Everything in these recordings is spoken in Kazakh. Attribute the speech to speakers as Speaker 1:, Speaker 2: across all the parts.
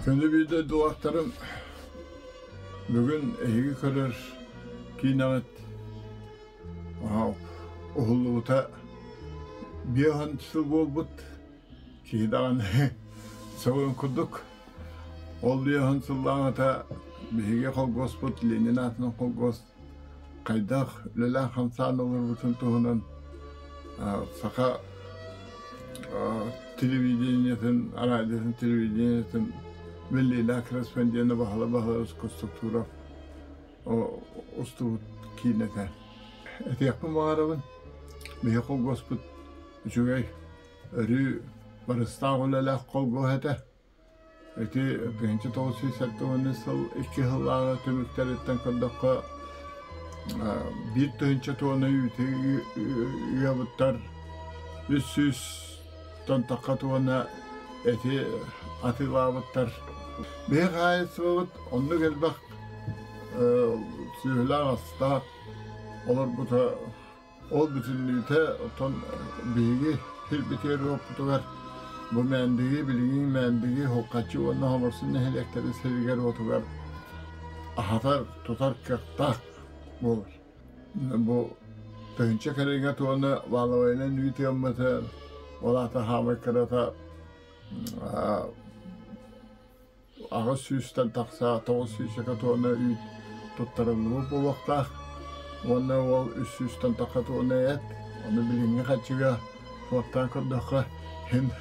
Speaker 1: Күні бүйді дұлақтарым бүгін әйгі көрір кейінағыт ұғылуыта бейхан түсіл болбыт кейдаған соғын күрдік. Ол бейхан сұллағыта бейге қолғос бұт, Ленин атының қолғос қайдақ үлелән қамсан олар бұтын тұғынан сақа телевидениятын, радиосын телевидениятын Millila korrespondenti bahala struktúra ostut kinete. Etiyapı mağarabın mehko gosput jugay rü barıstağıla kolgo hete. Eti birinci toğusu settuğunu sıl 2 yıllara tümükteretten kırdakka bir tönçe toğunu üyabıttar 300 ton takka toğuna eti atılavıttar. Bir gayet var, onu gelbek sürüler hasta olur bu da ol bütünlüğüte otan bilgi bir biter var. Bu mendiği bilginin mendiği hokkacı onun hamarsın nehlekteri sevgiler otuvar. Ahatar tutar kaktak olur. Bu tönçe kerenge tuğunu valavayla nüyte olmasa ola ta hamay karata Ağız süsten taksa, toğuz süseke toğuna üyt tuttarılығы bu vaqta. Onu ol üst süsten takka toğuna et. Onu bilinge kaçıga, fuattan kırdıqqa. Hem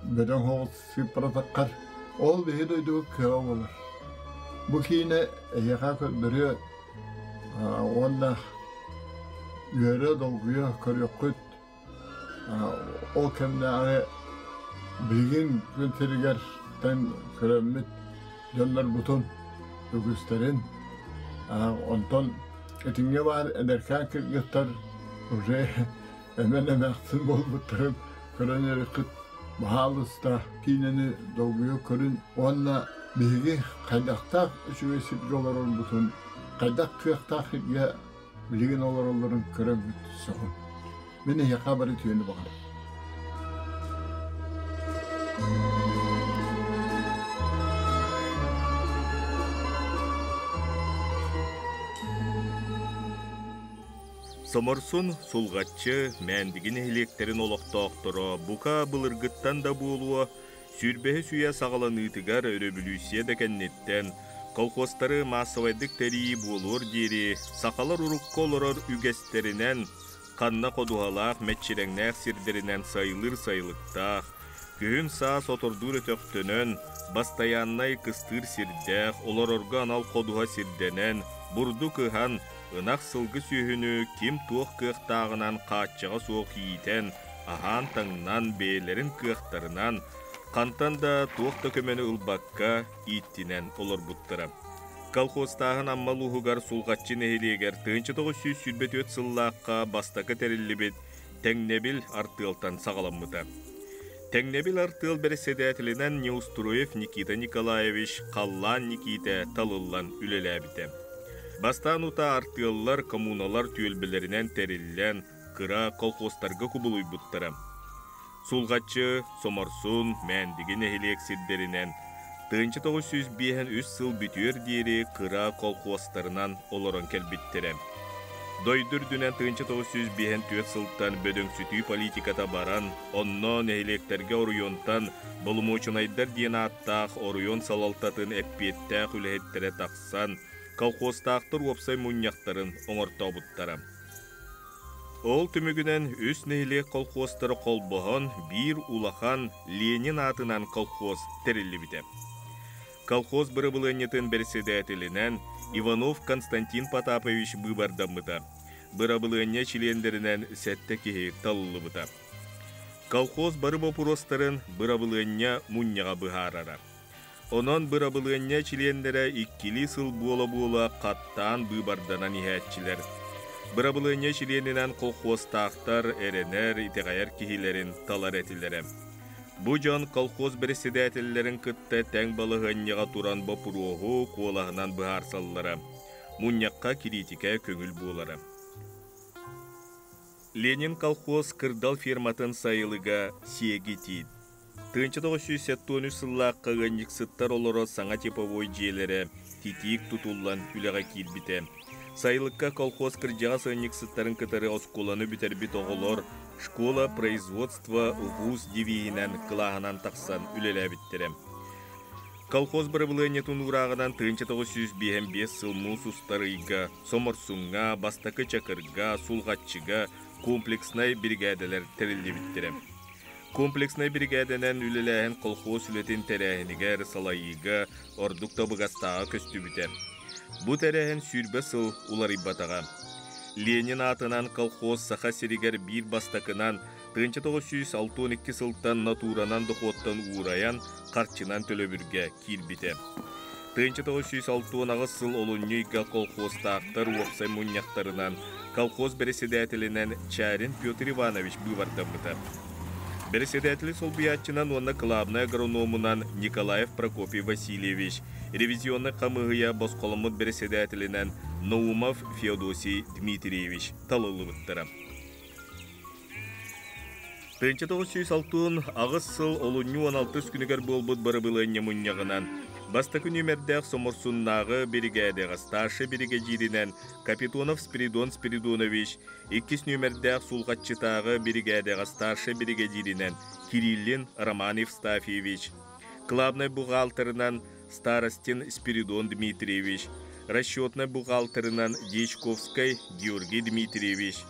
Speaker 1: beden hoğuz sıpıra takkar. Ol behi doyduğu kıva olur. Bu kiyine eyyaka kördürüyor. Onda üyere dolguya körüyor küt. O kemne bilgin güntürüger köremmit canlar buton gösterin ondan etinge var ederken kırgıttar oraya hemen emeğsin bol buttarım körünleri kıt bahalısta kineni dolguyor körün onunla bilgi kaydakta şu esir olur buton kaydak kıyakta hediye bilgin olur olurun köremmit soğun beni yakabarı tüyeni bakalım.
Speaker 2: Somorsun sulgatçı mendigin ehleklerin olaqtaqtırı buka bılırgıttan da boğuluğa sürbehe süye sağalanıtıgar öröbülüsiye dekennetten kolkostarı masavaydık teriyi boğulur deri sakalar urukka olurur ügesterinden kanna koduhalaq metçirenler sirderinden sayılıktaq göğün sağ soturdur ötöktönön bastayanay kıstır sirdaq olororga anal koduha sirdenen burdu kıhan Inak sılgı sühünü kim tuğ kıhtağınan qaççağa soğuk yiyten, ahan tаңнан beylerin kıhtarınan, kantan da tuğ tökümeni ılbakka ittinen olur buttıram. Kalkostağın ammaluğugar sulgatçı nehiliyeger tığınçı 900 sülbet öt sıllaqqa bastakı terillibet Tengnebil artıltan sağalanmıda. Tengnebil artıl beresedetilinden Neusturoyev Nikita Nikolaevich Kallan Nikita Talıllan ülelebite. Bastan uta artıyallar kommunalar tüelbelerinden terillen kıra kolkostarga kubuluy buttıram. Sulgatçı, Somorsun, mendigin ehilek sidderinden tığınçı 905 sıl bütüyor diyeri kıra kolkostarından oloron kelbittirem. Doydur dünen tığınçı 905 sıltan bödön sütüy politikata baran, onno ehilekterge oruyontan bulumuçun aydar diyen attaq oruyon salaltatın ekpiyettaq ülehettere taqsan, Kalkostağıtır opsay munyaqtарын oңorta buttaram. Ol tümügünen üst nehlek kolkostları kolboğun bir ulahan Lenin atınan kolkos terilli bide. Kolkos bırabılanyetin bersedetilinden Ivanov Konstantin Potapovich bıbardamıda. Bırabılanya çilenderinden settekihi tallı bıda. Kolkos barıbopurostların bırabılanya munyağa bıharara. Onun bırabılığına çilenlere ikkili sıl buola kattan bıbardanan ihetçiler. Bırabılığına çileninden kolkostağıttar erener iteğayar kihilerin talar etilere. Bu can kolkoz beresedetillerin kıtta teng balığınyağa turan bopuruğu kolağından bıharsallara. Munyakka kritika köngül buolara. Lenin kolkoz kırdal firmatın sayılıga siegi tid. Тыынчы 973 сыллаққа ғынжық сыттар олары саңа типовой жиелері титиік тұтулан үліға кейлбіте. Сайылыққа колхоз кіржаға сыңжық сыттарын кітары осколаны бітербіт оғылар школа производства вуз девиінен қылағынан тақсан үлелі біттірі. Колхоз бірі тунурағынан 1955 сылму сустарыйға, сомырсуңға, бастақы чакырға, сулғатчыға комплекснай бригаделер тәрілді біттірі. Комплексный бригаденен үлеләһен колхоз үлетін тәрәһінігер салайыға ордук табығастаға көсті бүтер. Бұ тәрәһін сүрбе сыл улар иббатаға. Ленин атынан колхоз саха серігер бір бастақынан 1962 сылтан натуранан дұқоттан ураян қарчынан төлөбірге кирбіте. 1960 сыл олуnyйга колхозтақтар уақсай мұньяқтарынан колхоз береседәтілінен Чарин Петр Иванович бұвардамыта. Береседәтілі сол биятчынан онна клабный агрономынан Николаев Прокопий Васильевич, ревизионны қамығыя босқолымыд береседәтілінен Наумов Феодосий Дмитриевич талылы бұттыры. 1906 ағыз сыл олуnyy 16 күнігер болбыд бары бұлыне мұньяғынан бастақы нөмердәқ сомырсуннағы бригадеға старшы бригадирінен Капитонов Спиридон Спиридонович, 2 нөмердәқ сулғатчытағы бригадеға старшы бригадирінен Кириллин Роман Евстафьевич, клабный бухгалтерынан Старостин Спиридон Дмитриевич, расчетный бухгалтерынан Дичковской Георгий Дмитриевич,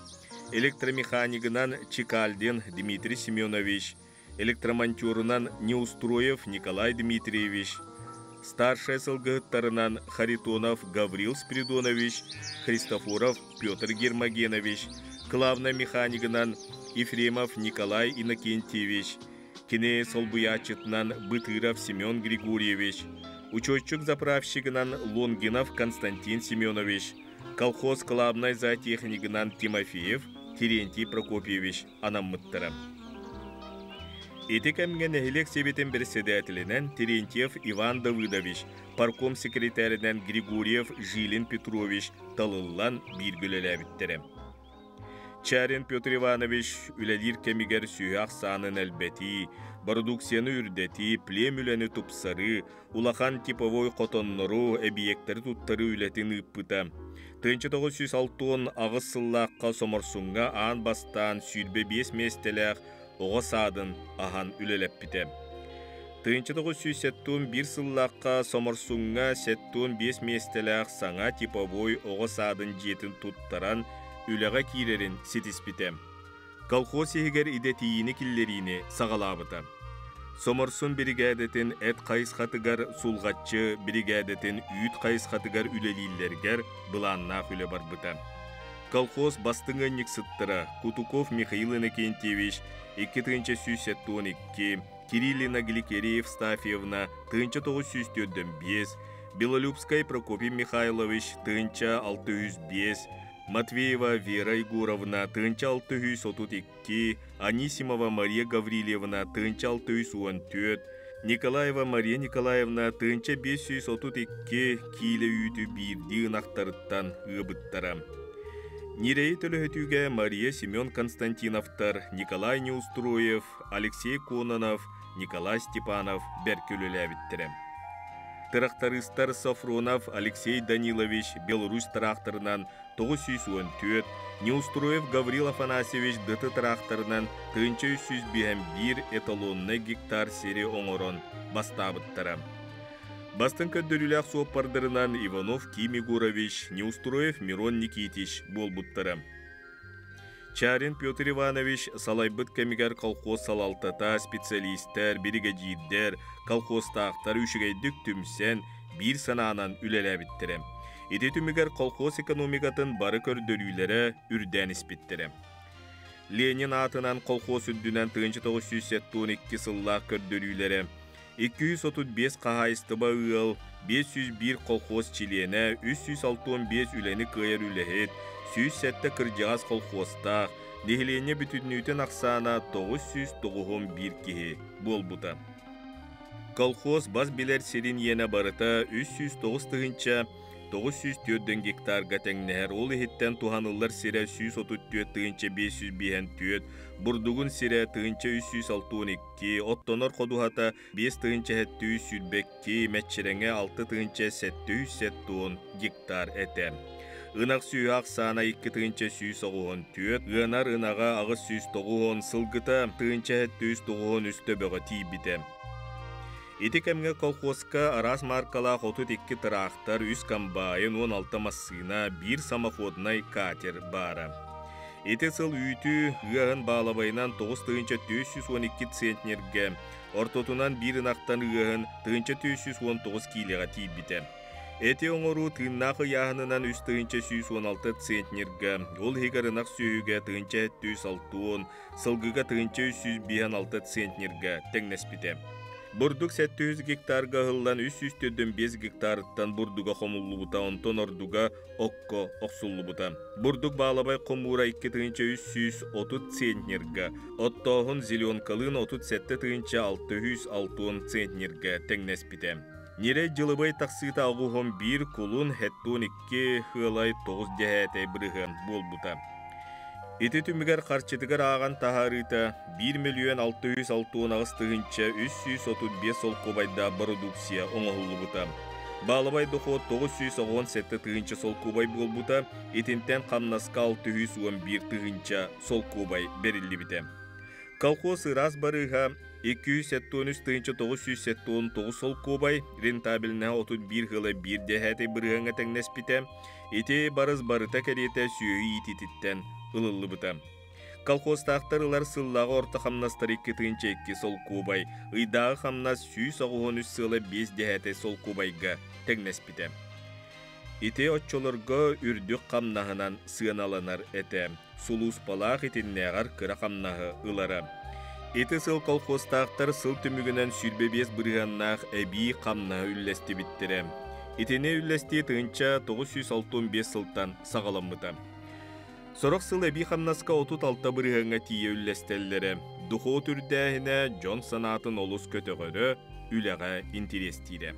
Speaker 2: электромеханикынан Чекальдин Дмитрий Семенович, электромонтёрынан Неустроев Николай Дмитриевич, старший сылгыттарынан Харитонов Гаврил Спиридонович, Христофоров Петр Гермогенович, главный механикынан Ефремов Николай Иннокентьевич, кине солбуячытынан Бытыров Семен Григорьевич, учетчик заправщигынан Лонгинов Константин Семенович, колхоз главный зоотехникынан Тимофеев Терентий Прокопьевич анаммыттыры. Эти кәмген әхілек себетін берседәтілінен Терентьев Иван Давыдович, парком секретарінен Григорьев Жилин Петрович талыллан биргілелі әбіттірі. Чарин Петр Иванович үләдір кәмігер сүйақ санын әлбәті, продукцияны үрдәті, плем үләні тұпсары, улахан типовой қотонныру, әбиектері тұттары үләтін ұппыта. 1906 ағыз сыллаққа сомырсунға аң бастан сүйрбе 5 местеләқ оға садын ахан үлелеп біте. 1971 сыллаққа сомырсунға 5 местеләқ саңа типовой оға садын жетін тұттаран үлеға кирерін сетіс біте. Колхоз егер идетиіні киллеріні сағалабыта. Сомырсун бригадетін әт қайысқатығар сулғатчы, бригадетін үйт қайысқатығар үлелейлергер бұланнақ үле бар бұта. Колхоз бастыңынник сыттыра Кутуков Михаил Иннокентьевич 2-12, Кириллина Гликереев Стафьевна 1905, Белолюбскай Прокопий Михайлович 605, Матвеева Вера Егоровна 632, Анисимова Мария Гаврилевна 614, Николаева Мария Николаевна 532 киле үйті бірді нақтарыттан ғыбыттара. Нирей төлөһөтүүгө Мария Семен Константиновтар, Николай Неустроев, Алексей Кононов, Николай Степанов бәркөлөләбіттірі. Трактористар Сафронов Алексей Данилович Беларусь тракторынан 914, Неустроев Гаврил Афанасьевич дыты тракторынан 301 эталонны гектар сері оңорон бастабыттыры. Бастын көддөрүләк сооппардырынан Иванов Ким Егорович, Неустроев Мирон Никитич болбуттары. Чарин Петр Иванович салайбыт кемигер колхоз салалтата специалисттер, бригадирдер, колхозтақтар үшігейдік түмсен бір сананан үлеләбіттірі. Еті түмігер колхоз экономикатын бары көрдөрүлері үрден іспіттірі. Ленин атынан колхоз үддінен 1972 сылла көрдөрүлері 235 қағайыстыба ұғыл, 501 колхоз чилене, 365 үлені көйер үләхет, 107 кыржағыз колхозтақ, дегілене бүтіннүйтін ақсана 991 кеге бол бұта. Колхоз баз білер серин ені барыта 309-тығынша 900 гектарга теңнәһәр ул иһиттен туһаныллар сире 134 тыгынча 500 түйөт, бурдугун сире тыгынча 362, оттонор ходуһата 5 тыгынча 702, мәччереңе 6 тыгынча 770 гектар эте. Ынак сүйак сана 2 тыгынча 190 түйөт, ынар ынага агыс 190 сылгыта тыгынча 790 үстөбөгө тийбите. Итикемге колхозка арас маркала 32 трактор, 3 комбайн, 16 массына, 1 самоходный катер бара. Ити сыл үйтү ыағын балабайынан 9,412 центнерге, ортотунан 1 ынақтан ыағын 3,419 килеға тийбите. Эти оңору тыыннақы яғынынан 3,116 центнерге, ол хигар ынақ сүйіге 3,760, сылгыға 3,356 центнерге теңнеспите. Бурдук 700 гектарга хыллан 305 гектарыттан бурдуга хомуллубута, онтон ордуга окко оксуллубута. Бурдук балабай комура 2,330 центнерга, оттоғын зеленкалын 37,660 центнерга теңнеспите. Нере жылыбай тақсыта ағуғын 1 кулун 12 хылай 9 дәхәтей біріғын болбута. Ити түмігер қарчетігер аған тахарыта 1,660,335 сол кубайда продукция оңығылы Балабай доход 997 сол кубай болбута, итинтен қамнаска 611 сол кубай берілі біте. Колхоз ырас барыға 273,979 сол кубай, рентабеліне 31 ғылы 1 дәхәті бірғанға тәңнес біте, ити барыз барыта кәрете сүйі ититіттен ылылы бұта. Колхозтақтарылар сыллағы орта қамнастар 2,2 сол кубай, ұйдағы қамнас 193 сылы 5 дәхәті сол кубайға тәңнес біте. Ити отчолырға үрдік қамнағынан сыналанар әті, сулус балақ етіннәғар кыра қамнағы ылары. Ити сыл колхозтақтар сыл түмігінен сүрбе 5 бірғаннақ әбей қамнағы үлләсті біттірі. Итіне үлләсті тыңча 965 сылтан сағаламыта. Сорок сыл әбей қамнаска 36 бірғанға тие үлләстеллері. Дұху түрдәхіне Джон санатын олыс көтіғірі үләға интерестейді.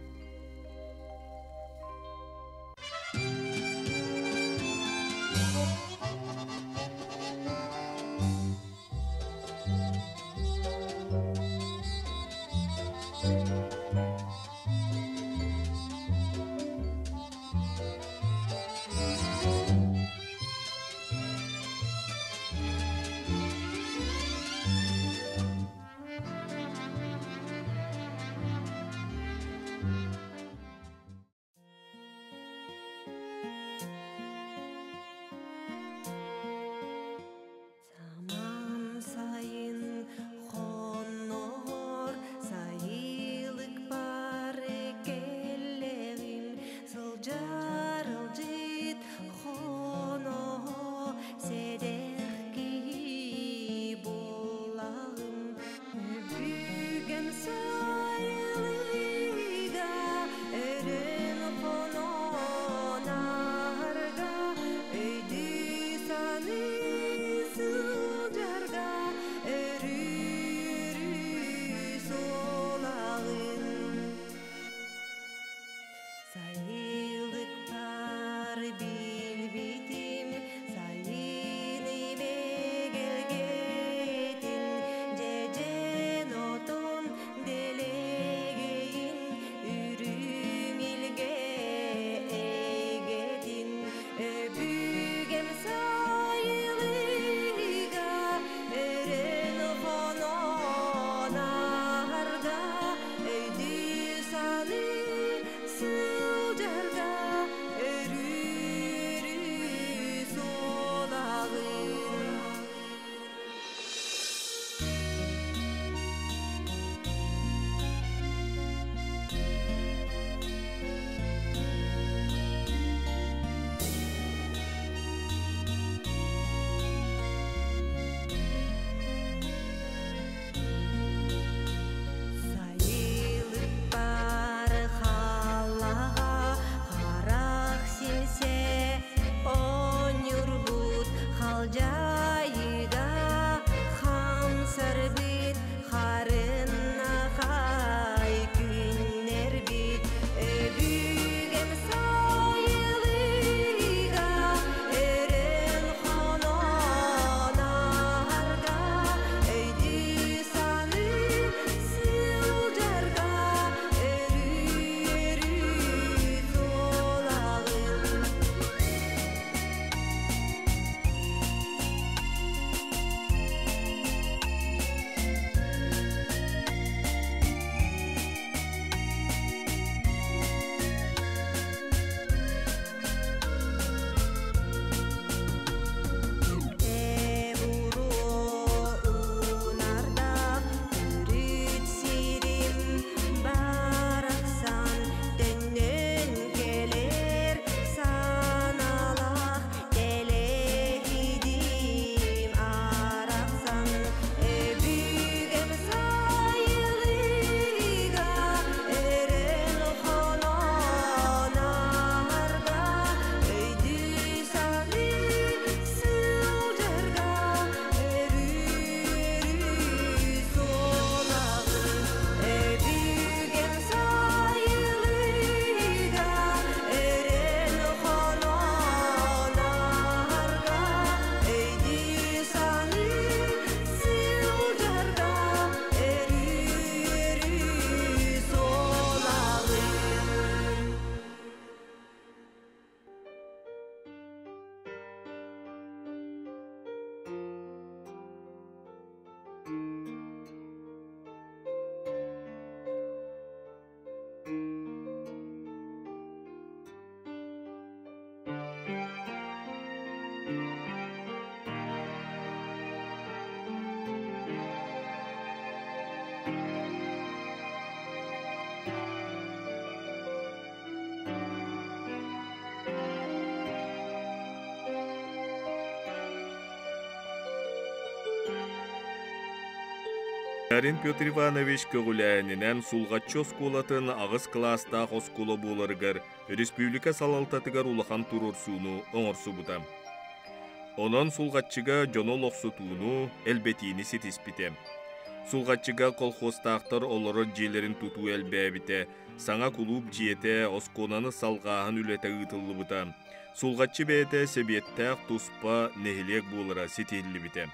Speaker 2: Ярин Петр Иванович көгіләнінен сулғатчы осколатын ағыз кластақ оскола боларығар республика салалтатығар улахан турурсуну оңырсу бұтам. Онон сулғатчыға жонол оқсутуну әлбетіні сетіспіте. Сулғатчыға колхозтақтар олары желерін туту әлбәбіте, саңа кулуп жиете осконаны салғағын үлеті ұтылы бұтам. Сулғатчы бәйті себеттәқ туспа нехілек болыра сетелі біте.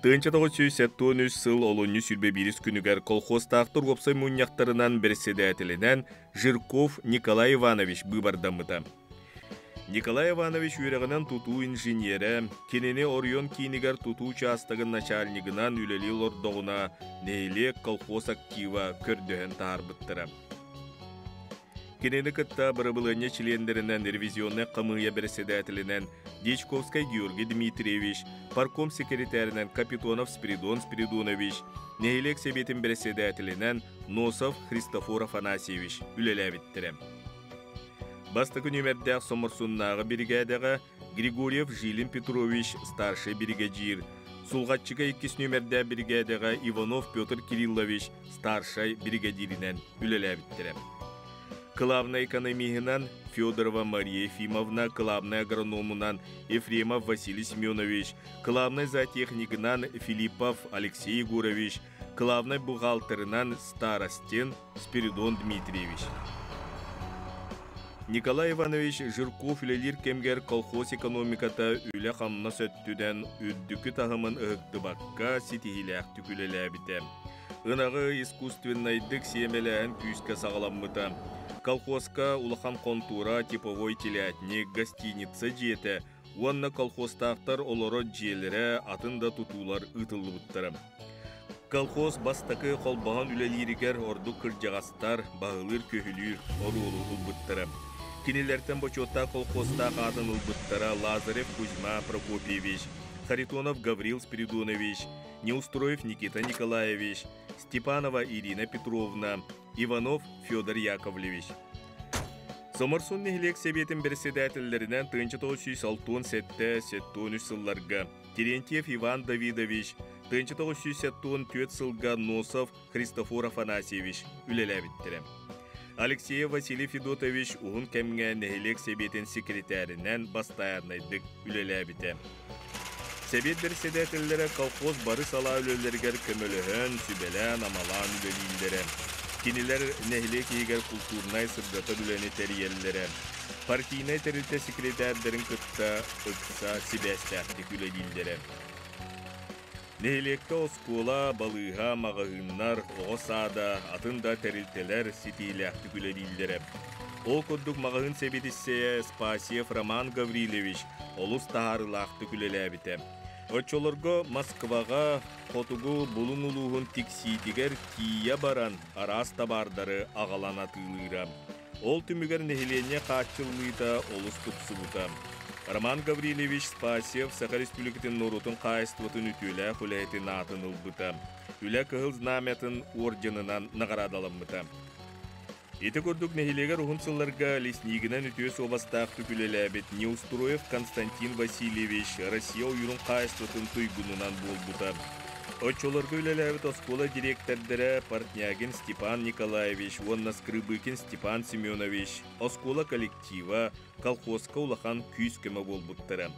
Speaker 2: Тыынча 973 сыл олонню сүрбе бирис күнүгер колхозтаактыр опсай муньяктарынан берседәтеленен Жирков Николай Иванович быбардамыта. Николай Иванович үйрәгенен тутуу инженері, кенене Орион кинигер тутуу участагын начальнигынан үлели лордогуна нейле колхоз актива көрдөһөн таарбыттыра. Кенені кытта бырыбылыне чилендеринен ревизионны камыя берседәтеленен Дичковский Георгий Дмитриевич, парком секретаринен Капитонов Спиридон Спиридонович, нейлек себетін берседәтеленен Носов Христофор Афанасьевич үлеләбиттірі. Бастықы нөмердәк сомырсуннағы бригадага Григорьев Жилин Петрович, старший бригадир, Сулгатчыга 2 нөмердә бригадага Иванов Петр Кириллович, старший бригадиринен үлеләбиттірі. Главный экономиянан Федорова Мария Ефимовна, главный агрономунан Ефремов Василий Семенович, главный зоотехникынан Филиппов Алексей Егорович, главный бухгалтерынан Старостин Спиридон Дмитриевич. Николай Иванович Жирков үлелер кемгер колхоз экономиката үлі қамына сөттүден үддікі тағымын ұқтыбаққа сетихиләк түкілеләбіті. 은агы искусственнайдык семелән күйіске сағаламмыта. Колхозка улахан контура, типовой телятник, гостиница жете, уанна колхозтақтар олорот желері атында тутулар ұтылы бұттырым. Колхоз бастакы қолбаған үлелерігер орду кыржағастар, бағылыр көхілер орулы ұлбыттырым. Кинелерден бочотта колхозта қатын ұлбыттыра Лазарев Кузьма Прокопьевич, Харитонов Гаврил Спиридонович, Неустроев Никита Николаевич, Степанова Ирина Петровна, Иванов Федор Яковлевич. Сомырсын нехилек себетін берседәтеллерінен 1967 сылларға Терентьев Иван Давидович, 1974 сылға Носов Христофор Афанасьевич үлеләбіттірі. Алексей Василий Федотович уғын кәмге нехилек себетін секретарінен бастаярнайдық үлеләбіті. Себет берседәтеллері колхоз бары сала үлелергер көмөліхін, сүбелән, амалан үлелілері. Кинилер нехилек егер культурнай сырдата үлені тәриеллері. Партийнай тәрілті секретардарын күтті ұқса себәстәқтік үлелілері. Нехилекті оскола, балыға, мағығыннар, оғысада, атында тәрілтелер сетейләқтік үлелілері. Ол көддік мағығын себетіссе Спасиев Роман Гаврилевич, олыс тағарылақтық үлеләбіті. Өтчолорго Москваға қотугу бұлын ұлуғын тікситігер кия баран арас табардары ағалан атылыра. Ол түмігер нехилене қатчылыйта олыс тұпсыбыта. Роман Гаврилевич Спасиев Саха Республикатын Норутын қайыстывытын үтілі құлайтын атын ұлбыта. Үлі кығыл знаметін орденынан нағарадалымбыта. Еті көрдік нехилегер ұғынсыларға леснигінен үтіөс обастақ түкілеләбет Неустроев Константин Васильевич Россия ойырын қайыстытын тұйгынынан болбыта. Отчоларға үлеләбет оскола директордері Портнягин Степан Николаевич, Вонна Скрыбыкин Степан Семенович, оскола коллектива колхозка улахан күйіскімі болбыттыры.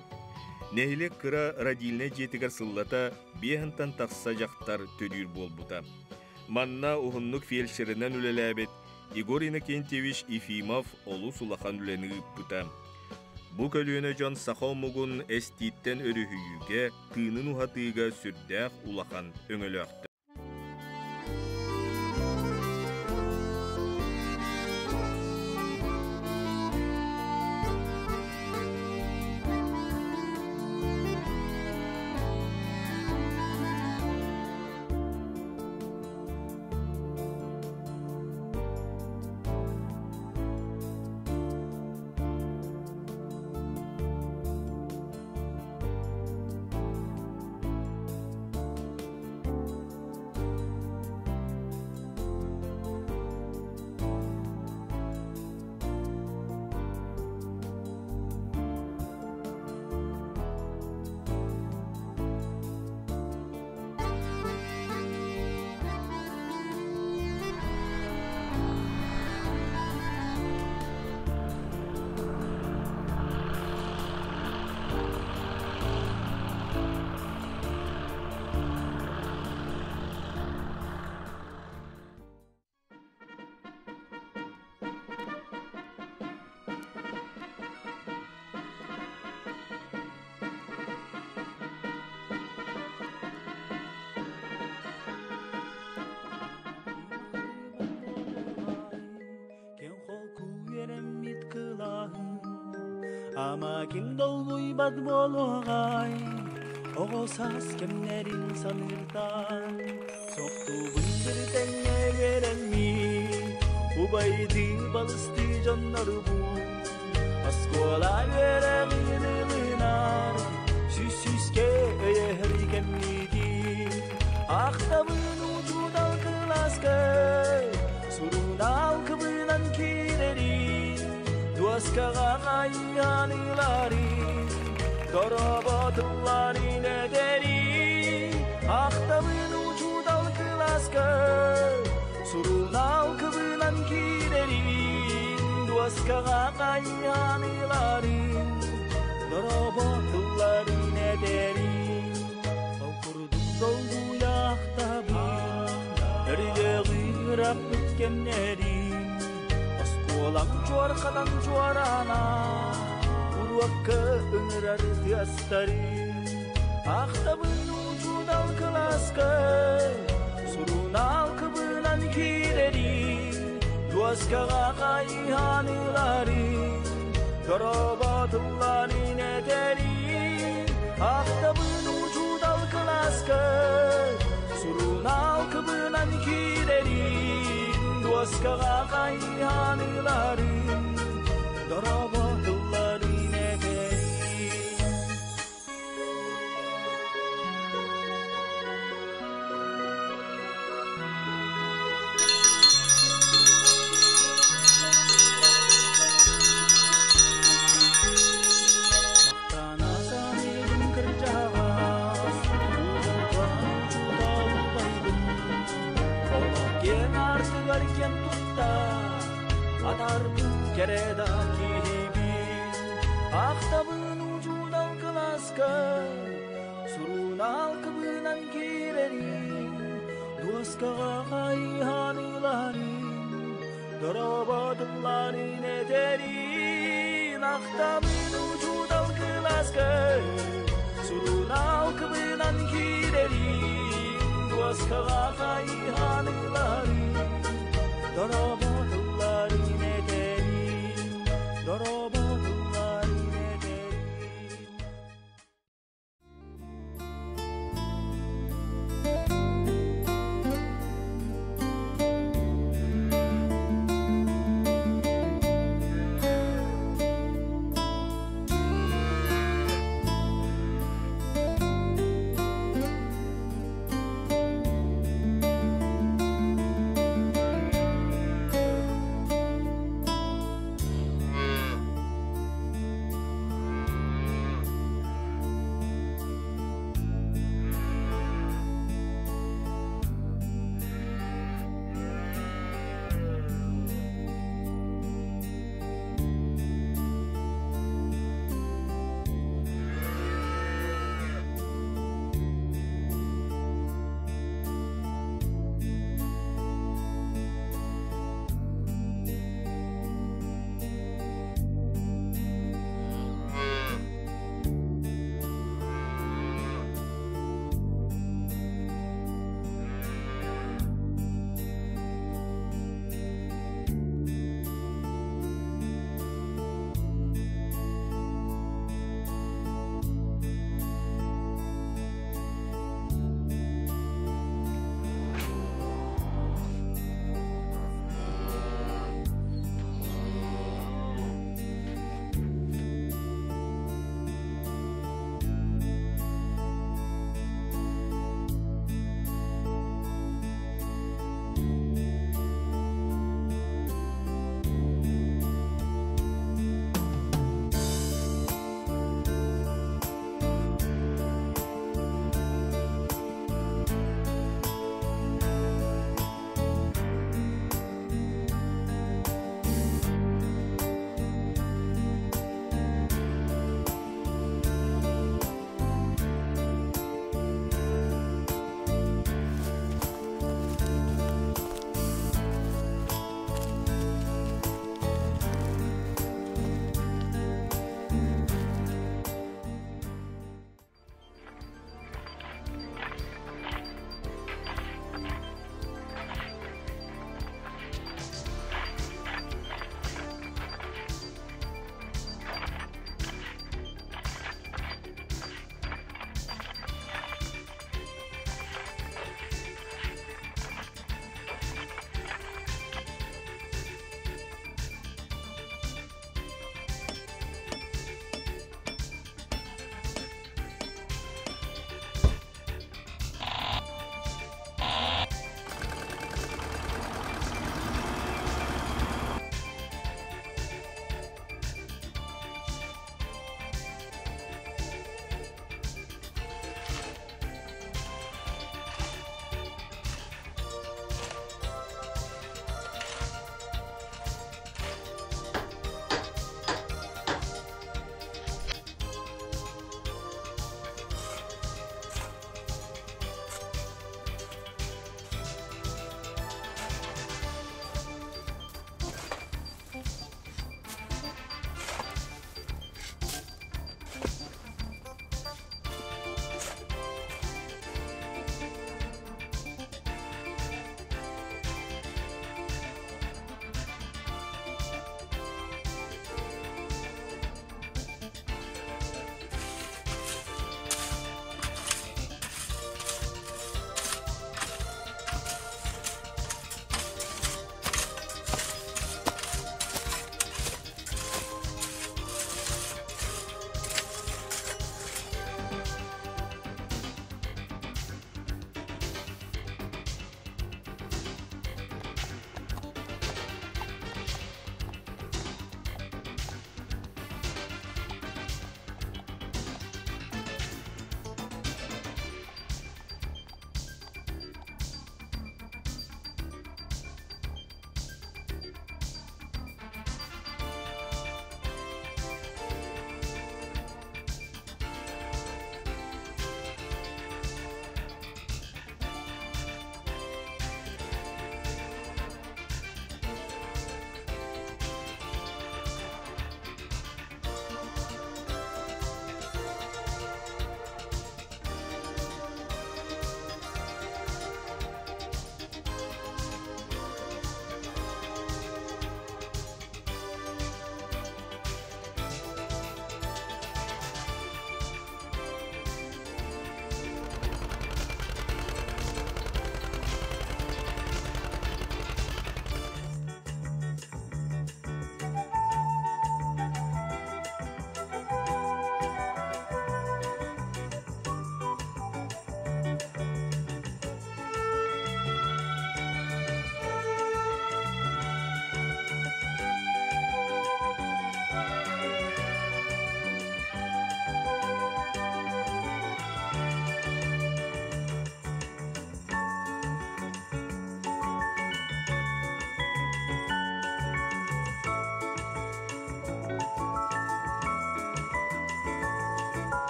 Speaker 2: Нехилек кыра радильне жетігер сыллата бейхінтан тақса жақтар төдір болбыта. Манна ұғынлық фельдшерінен үлеләбет Игорь Иннокентьевич Ефимов олус улахан үлені ұппыта. Бұ көліні жан сақау мұғын әститтен өріхүйіге, тыынын ұхатыға сүрдәқ улахан өңілі ақты.
Speaker 3: Amakin dolguy bad bologay Ogosas kemnerin sanirtan Soktu bundir tenge veren mi Ubaydi balısti canları bu Askola vere gıyırınar Süsüske ehri kemnidi Aktabın ucu dalgılaska Surun alkıbınan kileri Duaska gagayaniları Dorobatulları nederi Aktabın ucu dalgılaska Surun alkıbınan kileri Duaska gagayaniları Dorobatulları nederi Kurdum dolgu yaktabı Nerede gıyrak bitkenlerin Askolam cuarkadan cuarana Urvakka ınırar diastarin Aktabın ucu dalgılaska Surun alkıbınan kirerin Duaska gagayanilarin Dorobatulları nederi Aktabın ucu dalgılaska Surun alkıbınan kirerin Duaska gagayanilarin Dorobatulları nederi Kereda kihibin Aktabın ucu dalgılaska Surun alkıbınan kirerin Duaska gagayanilarin Dorobatulları nederin Aktabın ucu dalgılaska Surun alkıbınan kirerin Duaska gagayanilarin Dorobatulları Dorobatulları nederi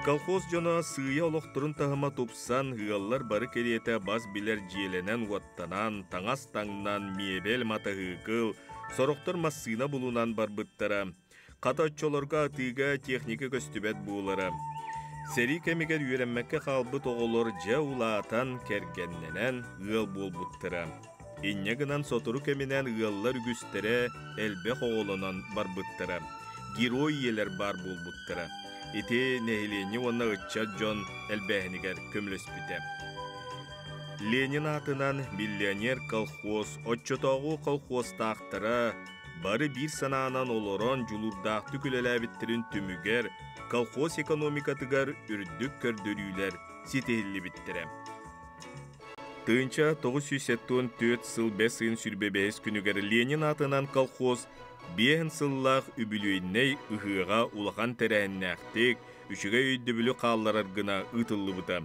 Speaker 2: Колхоз жона сыя олохторун тахыма тупсан ыаллар бары кериете бас билер жиеленен уаттанан, таңас таңнан мебел матahıгыл, сороқтор массына булунан барбыттара. Катаччолорга атыга техника көстүбет булара. Сери кемигер үйренмекке қалбыт оғолор жа улаатан кергенненен ыал болбуттара. Иннегынан сотуру кеминен ыаллар үгүстере элбек оғолонан барбыттара. Герой елер бар болбуттара. Ити нехилени онна ытчат жон элбэхнигер көмлөспүтэ. Ленин атынан миллионер колхоз, отчотоғу колхозтақтыра, бары бир санаанан олорон жулурдақты күлеләбіттерін түмігер, колхоз экономикатыгар үрдік көрдөрүйлер сетехилли биттире. Тыынча 974 сыл 5 сыын сүрбебес күнігер Ленин атынан колхоз бейін сыллақ үбілуінней ұхыға улахан тәрәхіннәқтік, үшіге өйдібілі қалларар гына ұтылы бұта.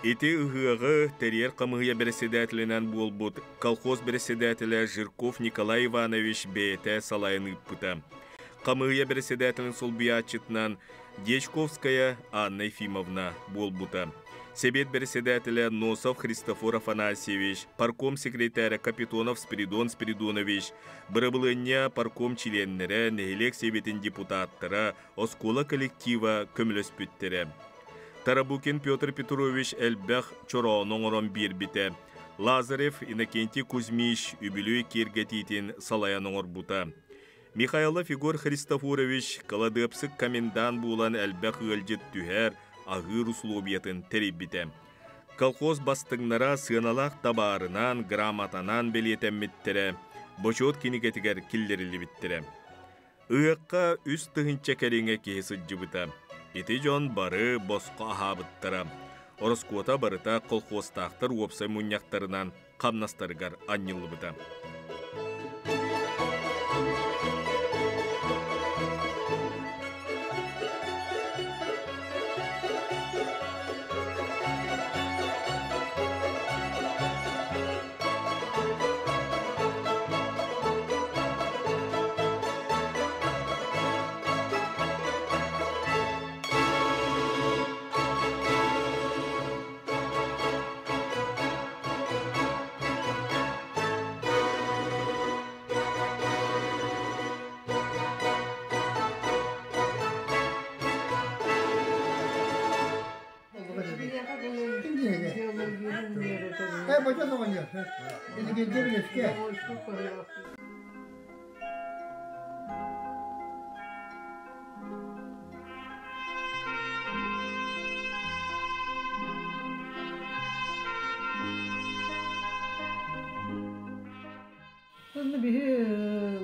Speaker 2: Эти ұхыға тәрер қамығыя береседәтілінен болбұт, колхоз береседәтілі Жирков Николай Иванович бейті салайын ұппыта. Қамығыя береседәтілін сол биятчытынан Дечковская Анна Ефимовна болбұта. Себет береседателя Носов Христофор Афанасьевич, парком секретаря Капитонов Спиридон Спиридонович, бұрабылыня парком членнері, нехелек себетін депутаттары, оскола коллектива көміліспүттері. Тарабукин Петр Петрович Эльбэх Чороның орын бирбіті. Лазарев Иннокентий Кузьмич үбілі кергететін салаяның орбута. Михайлов Егор Христофорович Каладыпсык комендант болан Эльбэх өлжет түхер, ағыр условиятын тереббіті. Колхоз бастыңнара сыналақ табарынан, грамотанан белетемметтері, бочот кенегетігер киллерілі біттері. Ұйыққа үст тұхынча кәріңе кейсі жыбыта. Еті жон бары босқа ахабыттыра. Ороскота барыта колхозтақтыр опсай мұняқтарынан қамнастарығар аннылы бұта.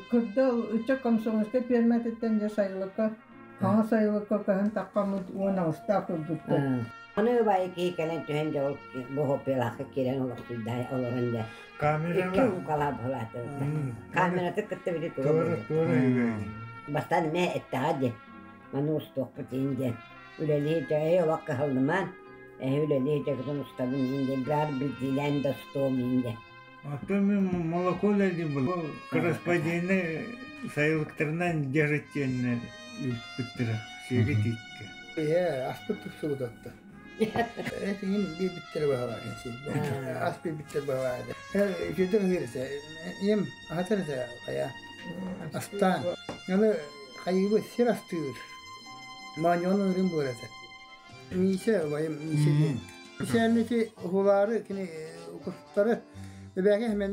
Speaker 4: Кырдал үчек комсомольска пермәтеттен же сайлыкка, аңа сайлыкка кәһен таққамыд уынауыста кырдытты.
Speaker 5: Аны бай кейкәлән төһән жол бу хопелахы кирән олық туйдай олорында. Камера кала булаты. Камера тыкты биде туры. Бастан ме эттәде. Ману сток путинде. Үлеле жай олак халдыман. Үлеле жагын устабын инде бар бидилән достом инде.
Speaker 6: Атоми молоко леди был. Корреспонденты сайлыктарынан держательно биттера. Сегетикке.
Speaker 1: Аспыттып сылдатты. Это им биттер баалар инде. Аспы биттер баалар. Жүдө хирсе. Им хатырса кая. Астан. Яны кайгы сирастыр. Маньоны рим боласа. Мисе вайым мисе. Мисенники хулары кини кустары Бәгә hemen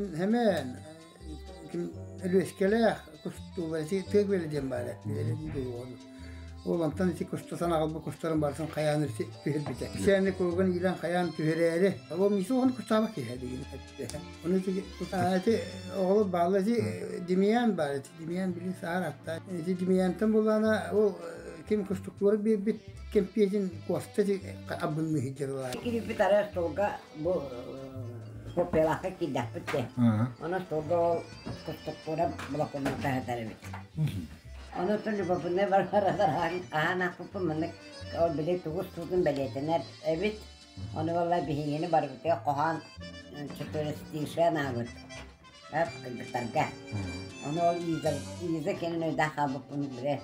Speaker 1: kim elbeskele kustuları tek vereceğim bari. Oğlantan iki kustu sana kalbu kustarın barsan kayanır tüher biter. Sen de koygun ilan kayan tüherleri. O misi onu kustaba kihedi. Onu ki oğlu bağlısı demeyen bari. Demeyen bilin sağır hatta. Demeyenten bulana o kim kustukları bir kempiyetin kosta abın mühicirler.
Speaker 5: İkili bir taraf solga bu Popelaka kidah pete. Ono todo kostokura blokona tahatarbi. Ono to libapune barhararan ana kupu manek o bile tugus tutun beletener evet. Ono vallahi bihingini barbute qohan çöpöresti nagut. Hep targa. Ono iza kendine daha kapını bile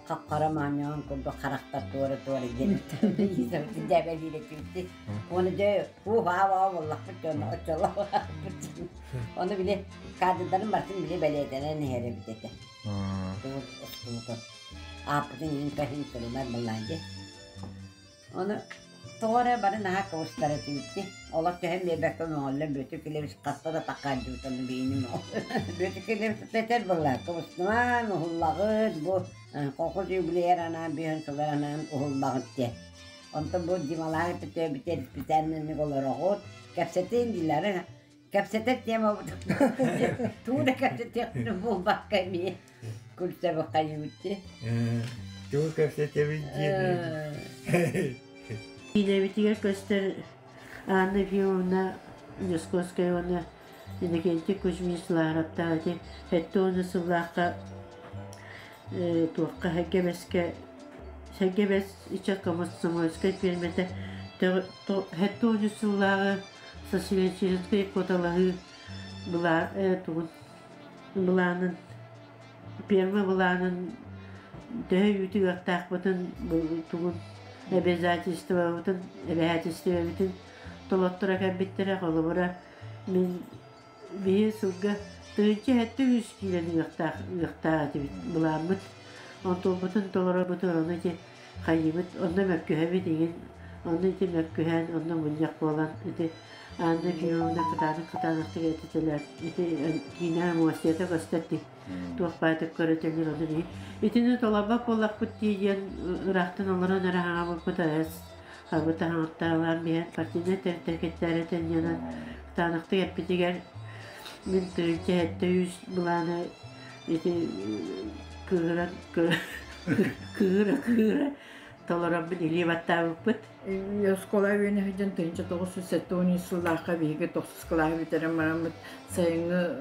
Speaker 5: Kakaramanyan kurdu karakter doğru gelip yiyeceğim cebeliyle çıktı. Onu da hava vallahi bütün açılı. Onu bile kadınların başını bile belediyene nehre bitete. Doğru. Apın yine kahin sorunlar bunlardı. Onu doğru bana naha kavuşları çıktı. Allah da hem bebekten oğlan bütükleri kastada takardı bütün beynim. Bütükleri beter bunlar kavuştular oğulları bu. Kokuz yüklüyer anam, bir hınsılar anam, oğulmağıt diye. Ondan bu cimaları bitermenlik olarak kapsete indiler. Kapsete diyem o tuğda kapsete bu bakka bir kursa bakayım diye.
Speaker 6: Tuğ kapsete bildiğini.
Speaker 7: Yine bitiyor göster anne piyona Yuskoskaya ona yine geldi kuşmisler hatta hatta onu sıvlaka tuğka hegebes içe kamasımızka bilmede hatta onu sıvlaka sasileçilizke kodaları bular bulanın perme bulanın daha yütü takbatın tuğun обязательства bütün bütün dolaplara kabittere kalımıra min bir suga tınca hatta 100 kiloni yıktağı bulamıt ondan bütün dolara bütün onu ki kaybet onda mekköhemi değil onda ki mekköhen onda münyak olan iti anda filmde kıtanıkta getitiler iti yine muasiyete gösterdi tuhbaytık körütenler onu değil itini dolaba polak bitiyen ıraktın onlara nere hangabı kutarız Habıta hangaktarlar bir partide terketleri tenyanan kıtanıkta yapitiger min tırınca hatta 100 bulanı iti kıra Tolaram bir ili batta bukut.
Speaker 4: Yoskola beni hıcın tınca 970 yıllarca bilgi 9 kılar biterim maramut sayını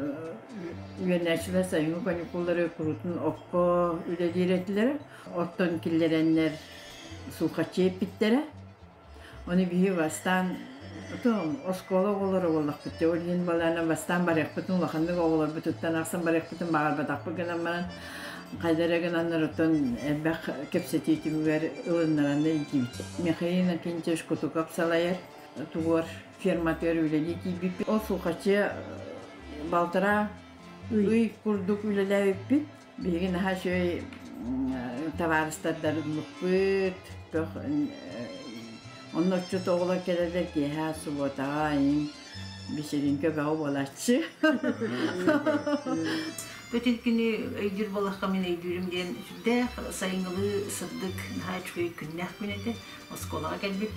Speaker 4: yöneticiler sayını kanikulları kurutun okko üle direttiler. Otton killerenler sulkaçı bittere. Onu bir vastan Otom oskola olur oğlak bitti. Olin balana vastan barak bütün lakandık oğlar bütütten aksan barak bütün bağır batak bugün maran Kaydaragan anlaroton elbaq kapsatiti ver ılınlarında ikibit. Mekayina kinçeş kutu kapsalayar tuvar firmatör üleli gibi o sukaçı baltara uy kurduk üleli bit. Bilgin ha şöyle tavaristadların mukbut. Onun için oğlak gelecek ki ha subotağın bir şeyin köpeği olaşçı.
Speaker 7: Bütün günü öydür balakka men öydürüm diyen de sayınılı sıddık naçkoy günah günede oskolağa gelbip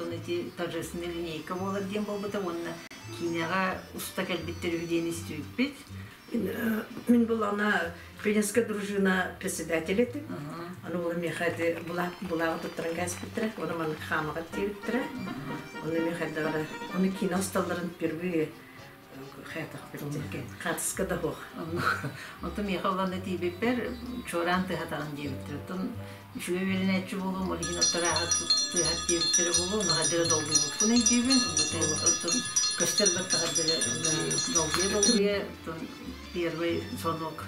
Speaker 7: ondan eti tarjasını lineyka bolar diyen bolbata onna kinaga usta gelbitleri ödeyen isteyip bit.
Speaker 8: Мен была она пенинская дружина председатель это. Она была мехады была вот трангас питра, она ман хамага типтра. Она мехады она кино сталарын впервые Қатысқа да хоқ.
Speaker 7: Онтон мехалланы тибепер чоранты хатаган дебиттер. Онтон шуе берен әтчі болу, молигин оттара тыхат дебиттері болу, нағадыры долбый бұқтын әйдебін. Онтон көстер баттағадыры долбый, онтон первый сонок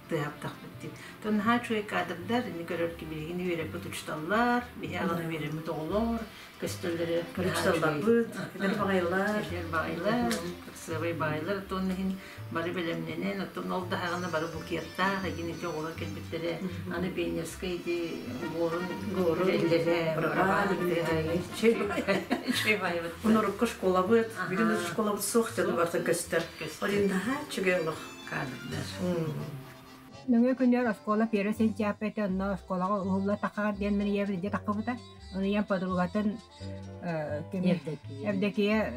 Speaker 7: тыхаттақ бітті. Онтон ха чуе кадырдар, ені көрір ки білгені вереп бұтучталлар, бихе аланы вереп бұтоғылар, көстерлері
Speaker 8: Кырычталдар бұд, кедер бағайлар.
Speaker 7: Кедер бағайлар. Сырый байлар тоннин бары белемненен оттон ол да хагана бары букетта хагин ите ола келбеттере аны пенескай ди горун эллере брабалык чей байбыт
Speaker 8: Онорукка школа бұд, бүгін школа бұд соқтелі барса көстер. Олинда ха чүгелік.
Speaker 7: кадырдар.
Speaker 9: Нөңе күнер оскола пері сентябрьте онна осколаға ұғылла тақағар ден мені ебірде таққыбыта. Оны ен подругатын Евдекия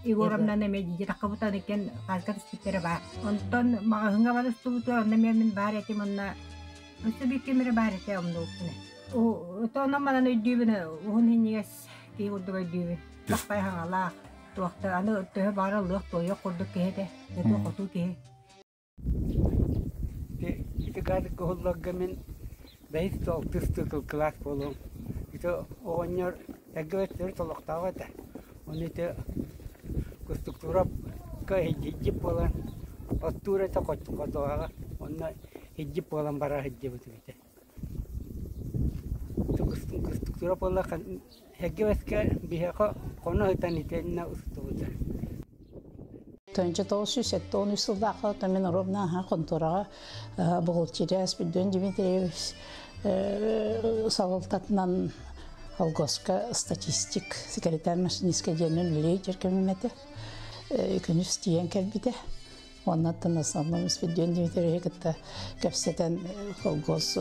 Speaker 9: Игорамнан эмеди таққыбыта некен қазға түспеттері бар. Онтон мағahыңға бар ұстылыты онна мен бар етем онна үсті беккемері бар ете омды ұқтыны. Өті манан өйдүйбіні ұғын хенегес кей құрдық өйдүйбін. Тақпай хаңалақ. Туақты аны өттігі бары лық тойы құрдық кеде. Өті қоту кеде.
Speaker 10: Iti gadik kohulagga min dahit to tustutul class polom. Ito oonyor egwet tolok tawata. Onite kustuktura ka hijib polan. Ostura ta kotoaga. Onna hijib polan bara hijib tu ite. кыстуктура болла хеггебеске бихеко коно хитанитенна устубута.
Speaker 11: Тönce 1913 yılda tamen ровна контора бухгалтерияс Бидон Дмитриевич Саволтатнан Алгоска статистик секретарь машинистка денен лидер кемете күнүс тиен келбиде. Оннан основном Бидон Дмитриевич это кепсетен Алгос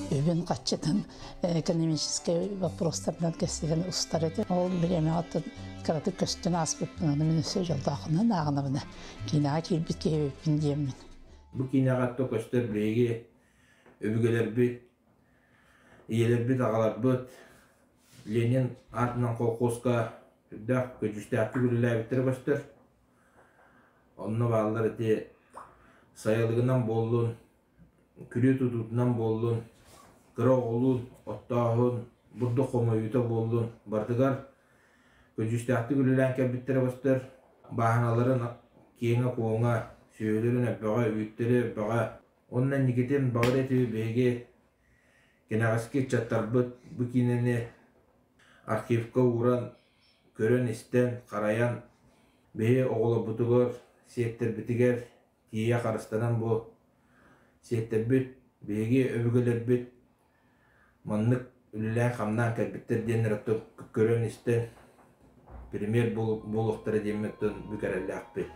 Speaker 11: өбен качтан экономический вопростардан кесеген устарыды. Ол время аты Karate köstüne aspıptığını minüse yıldağına nağınımını kinağa kilbit keyfin diyemin.
Speaker 12: Bu kinağa köstür bireygi öbügeler bit, iyeler bit, ağalar bit. Lenin ardından kolkoska dağ göcüştəki gülülər bitir köstür. Onunla bağlılar eti sayılığından bollun, külü tututundan bollun, kıra olun, ottağın, burada komayuta bollun, bardıgar. Көжүстәкти гүлүлән кәбиттәре бастыр. Баханаларын киеңе куңа, сөйлөрүнә бага үттәре бага. Оннан никетен багырети беге кенагыски чаттарбыт бу кинене архивка уран көрөн истен караян бее оголо бутугор сеттер битигер тия карыстанан бу сеттер бит беге өбүгөлөр бит маннык үлүлән камнан кәбиттер денерәтө көрөн истен Пример булуқтары деметтен бүкәрәлі ақпет.